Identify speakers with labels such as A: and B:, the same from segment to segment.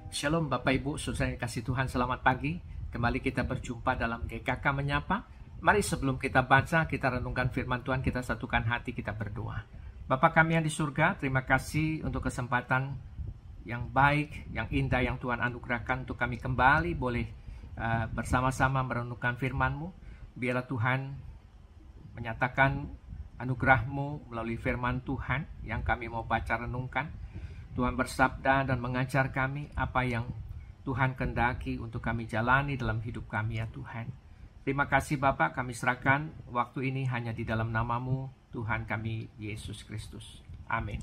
A: Shalom Bapak Ibu, saudara yang kasih Tuhan, selamat pagi. Kembali kita berjumpa dalam GKK Menyapa. Mari sebelum kita baca, kita renungkan firman Tuhan, kita satukan hati, kita berdoa. Bapa kami yang di surga, terima kasih untuk kesempatan yang baik, yang indah yang Tuhan anugerahkan untuk kami kembali boleh bersama-sama merenungkan firman-Mu. Biarlah Tuhan menyatakan anugerah-Mu melalui firman Tuhan yang kami mau baca renungkan. Tuhan bersabda dan mengajar kami apa yang Tuhan kehendaki untuk kami jalani dalam hidup kami ya Tuhan. Terima kasih Bapa, kami serahkan waktu ini hanya di dalam nama-Mu, Tuhan kami Yesus Kristus. Amin.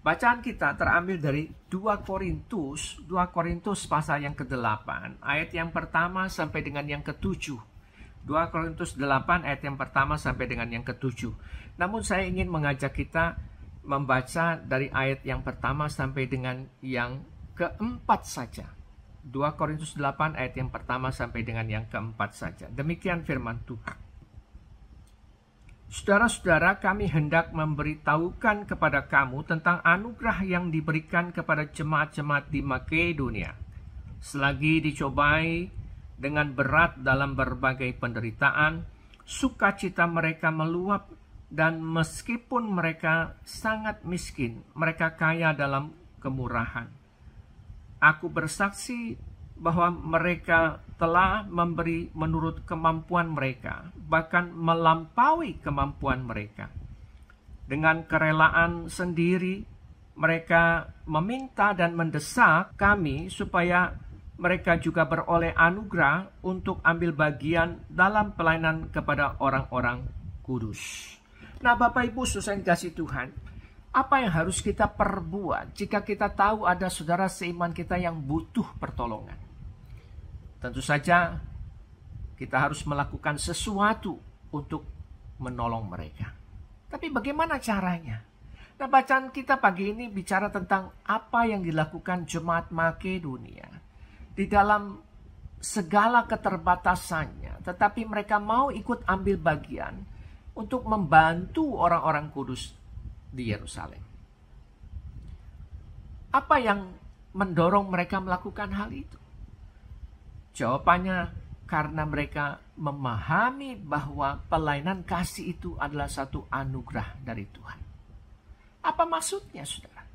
A: Bacaan kita terambil dari 2 Korintus pasal yang ke-8, ayat yang pertama sampai dengan yang ke-7. 2 Korintus 8 ayat yang pertama sampai dengan yang ke-7. Namun saya ingin mengajak kita membaca dari ayat yang pertama sampai dengan yang keempat saja. 2 Korintus 8 ayat yang pertama sampai dengan yang keempat saja. Demikian firman Tuhan. Saudara-saudara, kami hendak memberitahukan kepada kamu tentang anugerah yang diberikan kepada jemaat-jemaat di Makedonia. Selagi dicobai dengan berat dalam berbagai penderitaan, sukacita mereka meluap. Dan meskipun mereka sangat miskin, mereka kaya dalam kemurahan. Aku bersaksi bahwa mereka telah memberi menurut kemampuan mereka, bahkan melampaui kemampuan mereka. Dengan kerelaan sendiri, mereka meminta dan mendesak kami supaya mereka juga beroleh anugerah untuk ambil bagian dalam pelayanan kepada orang-orang kudus. Nah Bapak Ibu saudara yang kasih Tuhan, apa yang harus kita perbuat jika kita tahu ada saudara seiman kita yang butuh pertolongan? Tentu saja kita harus melakukan sesuatu untuk menolong mereka. Tapi bagaimana caranya? Nah bacaan kita pagi ini bicara tentang apa yang dilakukan jemaat Makedonia. Di dalam segala keterbatasannya, tetapi mereka mau ikut ambil bagian untuk membantu orang-orang kudus di Yerusalem. Apa yang mendorong mereka melakukan hal itu? Jawabannya karena mereka memahami bahwa pelayanan kasih itu adalah satu anugerah dari Tuhan. Apa maksudnya, saudara?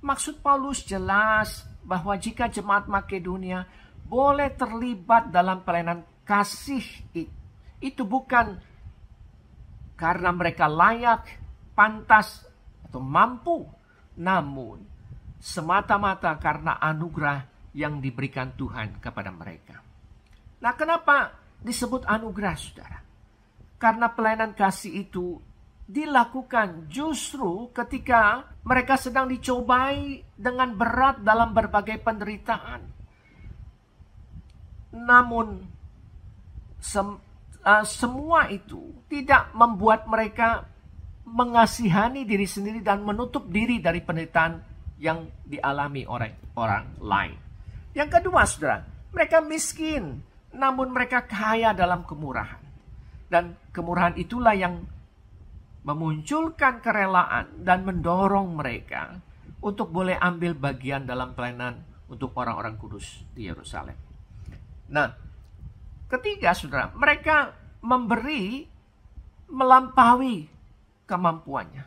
A: Maksud Paulus jelas bahwa jika jemaat Makedonia boleh terlibat dalam pelayanan kasih itu bukan karena mereka layak, pantas, atau mampu, namun semata-mata karena anugerah yang diberikan Tuhan kepada mereka. Nah, kenapa disebut anugerah, saudara? Karena pelayanan kasih itu dilakukan justru ketika mereka sedang dicobai dengan berat dalam berbagai penderitaan. Namun, semua itu tidak membuat mereka mengasihani diri sendiri dan menutup diri dari penderitaan yang dialami oleh orang lain. Yang kedua, saudara, mereka miskin, namun mereka kaya dalam kemurahan. Dan kemurahan itulah yang memunculkan kerelaan dan mendorong mereka untuk boleh ambil bagian dalam pelayanan untuk orang-orang kudus di Yerusalem. Nah, ketiga, saudara, mereka memberi melampaui kemampuannya.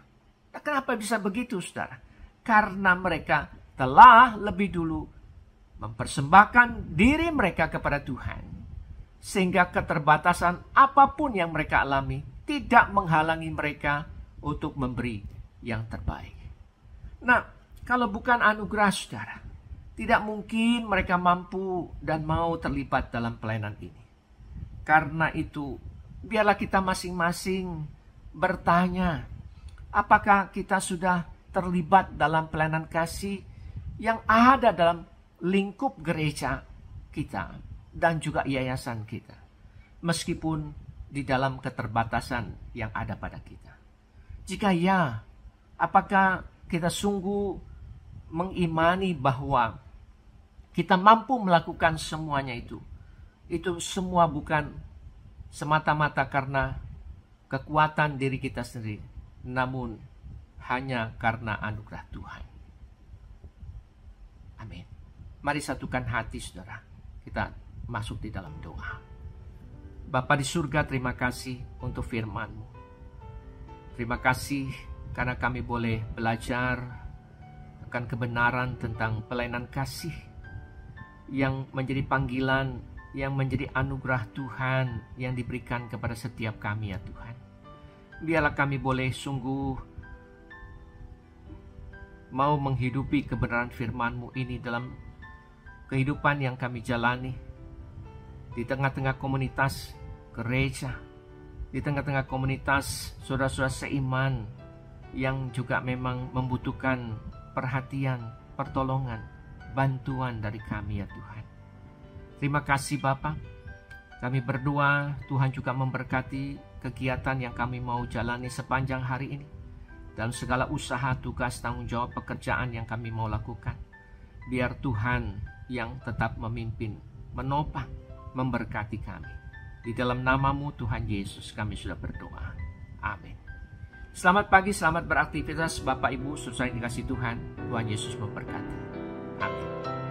A: Nah, kenapa bisa begitu, saudara? Karena mereka telah lebih dulu mempersembahkan diri mereka kepada Tuhan. Sehingga keterbatasan apapun yang mereka alami tidak menghalangi mereka untuk memberi yang terbaik. Nah, kalau bukan anugerah, saudara, tidak mungkin mereka mampu dan mau terlibat dalam pelayanan ini. Karena itu, biarlah kita masing-masing bertanya, apakah kita sudah terlibat dalam pelayanan kasih yang ada dalam lingkup gereja kita dan juga yayasan kita, meskipun di dalam keterbatasan yang ada pada kita. Jika ya, apakah kita sungguh mengimani bahwa kita mampu melakukan semuanya itu? Itu semua bukan semata-mata karena kekuatan diri kita sendiri, namun hanya karena anugerah Tuhan. Amin. Mari satukan hati saudara. Kita masuk di dalam doa. Bapa di surga, terima kasih untuk firman-Mu. Terima kasih karena kami boleh belajar akan kebenaran tentang pelayanan kasih yang menjadi panggilan, yang menjadi anugerah Tuhan yang diberikan kepada setiap kami ya Tuhan. Biarlah kami boleh sungguh mau menghidupi kebenaran firman-Mu ini dalam kehidupan yang kami jalani di tengah-tengah komunitas gereja, di tengah-tengah komunitas saudara-saudara seiman yang juga memang membutuhkan perhatian, pertolongan, bantuan dari kami ya Tuhan. Terima kasih Bapa. Kami berdoa Tuhan juga memberkati kegiatan yang kami mau jalani sepanjang hari ini. Dalam segala usaha, tugas, tanggung jawab, pekerjaan yang kami mau lakukan. Biar Tuhan yang tetap memimpin, menopang, memberkati kami. Di dalam nama-Mu Tuhan Yesus kami sudah berdoa. Amin. Selamat pagi, selamat beraktivitas Bapak Ibu, saudara yang dikasihi Tuhan. Tuhan Yesus memberkati. Amin.